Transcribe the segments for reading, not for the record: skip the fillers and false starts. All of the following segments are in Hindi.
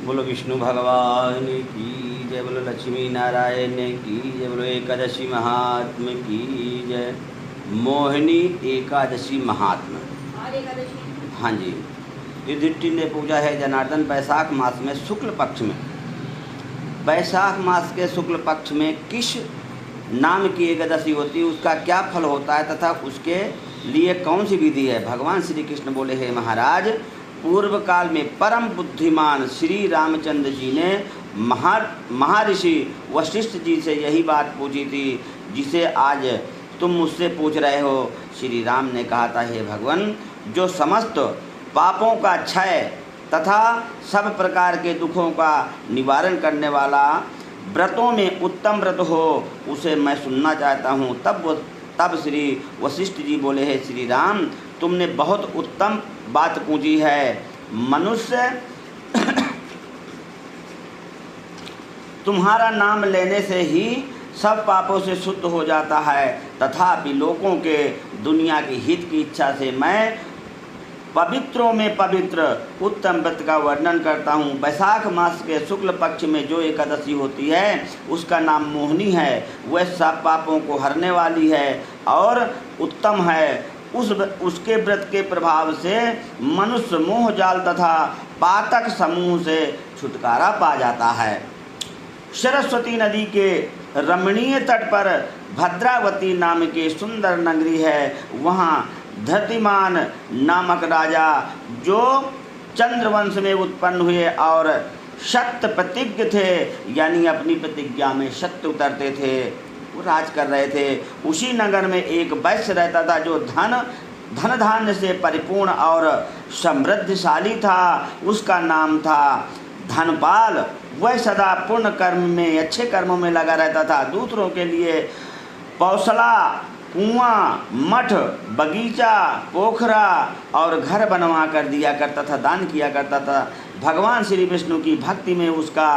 बोलो विष्णु भगवान की जय, बोलो लक्ष्मी नारायण की जय, बोलो एकादशी महात्म की जय। मोहिनी एकादशी महात्म। हाँ जी, युधिष्ठिर ने पूछा है जनार्दन, वैशाख मास में शुक्ल पक्ष में, वैशाख मास के शुक्ल पक्ष में किस नाम की एकादशी होती है, उसका क्या फल होता है तथा उसके लिए कौन सी विधि है। भगवान श्री कृष्ण बोले, हे महाराज, पूर्व काल में परम बुद्धिमान श्री रामचंद्र जी ने महर्षि वशिष्ठ जी से यही बात पूछी थी जिसे आज तुम मुझसे पूछ रहे हो। श्री राम ने कहा था, हे भगवान, जो समस्त पापों का क्षय तथा सब प्रकार के दुखों का निवारण करने वाला व्रतों में उत्तम व्रत हो, उसे मैं सुनना चाहता हूँ। तब श्री वशिष्ठ जी बोले, हे श्री राम, तुमने बहुत उत्तम बात पूछी है। मनुष्य तुम्हारा नाम लेने से ही सब पापों से शुद्ध हो जाता है, तथापि लोगों के दुनिया के हित की इच्छा से मैं पवित्रों में पवित्र उत्तम व्रत का वर्णन करता हूँ। वैशाख मास के शुक्ल पक्ष में जो एकादशी होती है उसका नाम मोहिनी है। वह सब पापों को हरने वाली है और उत्तम है। उसके व्रत के प्रभाव से मनुष्य मोह जाल तथा पातक समूह से छुटकारा पा जाता है। सरस्वती नदी के रमणीय तट पर भद्रावती नाम की सुंदर नगरी है। वहाँ धृतिमान नामक राजा, जो चंद्रवंश में उत्पन्न हुए और सत्य प्रतिज्ञ थे, यानी अपनी प्रतिज्ञा में सत्य उतरते थे, वो राज कर रहे थे। उसी नगर में एक वैश्य रहता था जो धन धान्य से परिपूर्ण और समृद्धशाली था। उसका नाम था धनपाल। वह सदा पूर्ण कर्म में, अच्छे कर्मों में लगा रहता था। दूसरों के लिए पौसला, कुआं, मठ, बगीचा, पोखरा और घर बनवा कर दिया करता था, दान किया करता था। भगवान श्री विष्णु की भक्ति में उसका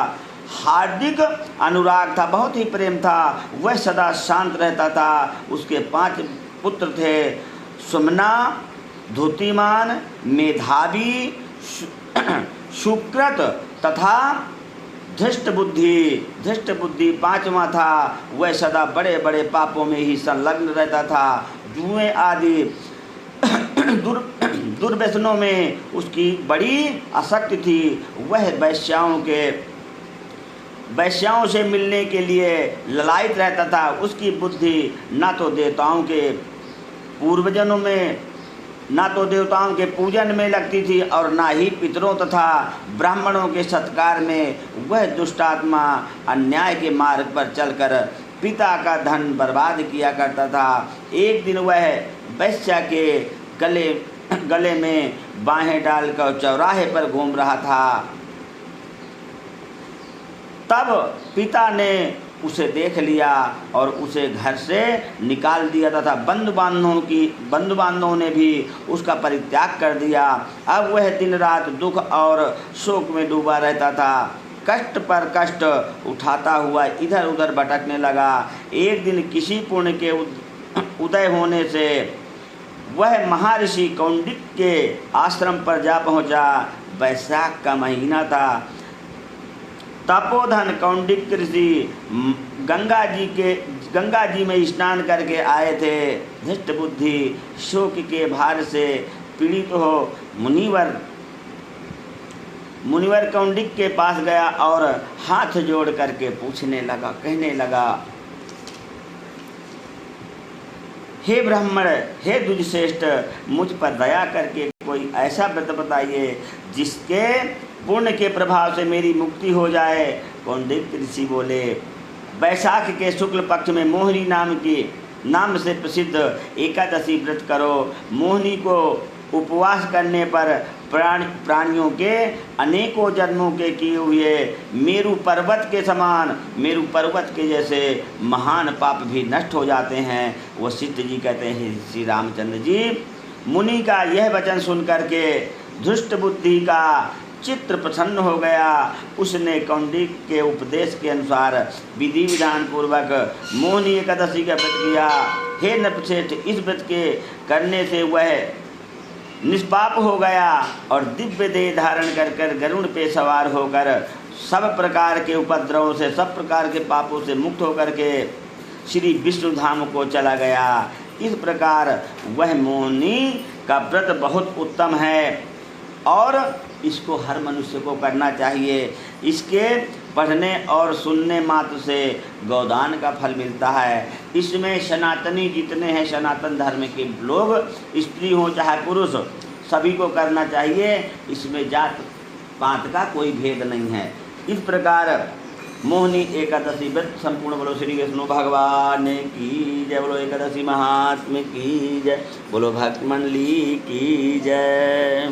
हार्दिक अनुराग था, बहुत ही प्रेम था। वह सदा शांत रहता था। उसके 5 पुत्र थे, सुमना, धुतिमान, मेधावी, सुकृत तथा धृष्ट बुद्धि 5वां था। वह सदा बड़े बड़े पापों में ही संलग्न रहता था। जुए आदि दुर्व्यसनों में उसकी बड़ी आसक्ति थी। वह वैश्याओं से मिलने के लिए ललायित रहता था। उसकी बुद्धि न तो देवताओं के पूजन में लगती थी और ना ही पितरों तथा ब्राह्मणों के सत्कार में। वह दुष्टात्मा अन्याय के मार्ग पर चलकर पिता का धन बर्बाद किया करता था। एक दिन वह वैश्या के गले में बाहें डालकर चौराहे पर घूम रहा था। तब पिता ने उसे देख लिया और उसे घर से निकाल दिया तथा बंधु बांधवों ने भी उसका परित्याग कर दिया। अब वह दिन रात दुख और शोक में डूबा रहता था। कष्ट पर कष्ट उठाता हुआ इधर उधर भटकने लगा। एक दिन किसी पुण्य के उदय होने से वह महर्षि कौंडिक के आश्रम पर जा पहुंचा। वैशाख का महीना था। तपोधन कौंडिक ऋषि गंगा जी में स्नान करके आए थे। धृष्ट बुद्धि शोक के भार से पीड़ित हो मुनिवर कौंडिक के पास गया और हाथ जोड़ करके कहने लगा, हे ब्राह्मण, हे द्विजश्रेष्ठ, मुझ पर दया करके कोई ऐसा व्रत बताइए जिसके पुण्य के प्रभाव से मेरी मुक्ति हो जाए। कौंडिक ऋषि बोले, वैशाख के शुक्ल पक्ष में मोहिनी नाम से प्रसिद्ध एकादशी व्रत करो। मोहिनी को उपवास करने पर प्राणियों के अनेकों जन्मों के किए हुए मेरु पर्वत के जैसे महान पाप भी नष्ट हो जाते हैं। वशिष्ठ जी कहते हैं, श्री रामचंद्र जी, मुनि का यह वचन सुन करके धृष्ट बुद्धि का चित्र प्रसन्न हो गया। उसने कौंडिक के उपदेश के अनुसार विधि विधान पूर्वक मोहिनी एकादशी का व्रत किया। हे नृपश्रेष्ठ, इस व्रत के करने से वह निष्पाप हो गया और दिव्य देह धारण कर कर गरुड़ पे सवार होकर सब प्रकार के उपद्रवों से, सब प्रकार के पापों से मुक्त होकर के श्री विष्णु धाम को चला गया। इस प्रकार वह मोहिनी का व्रत बहुत उत्तम है और इसको हर मनुष्य को करना चाहिए। इसके पढ़ने और सुनने मात्र से गौदान का फल मिलता है। इसमें सनातनी जितने हैं, सनातन धर्म के लोग, स्त्री हो चाहे पुरुष, सभी को करना चाहिए। इसमें जात पात का कोई भेद नहीं है। इस प्रकार मोहिनी एकादशी व्रत संपूर्ण। बोलो श्री विष्णु भगवान की जय, बोलो एकादशी महात्मा की जय, बोलो भक्त मंडली की जय।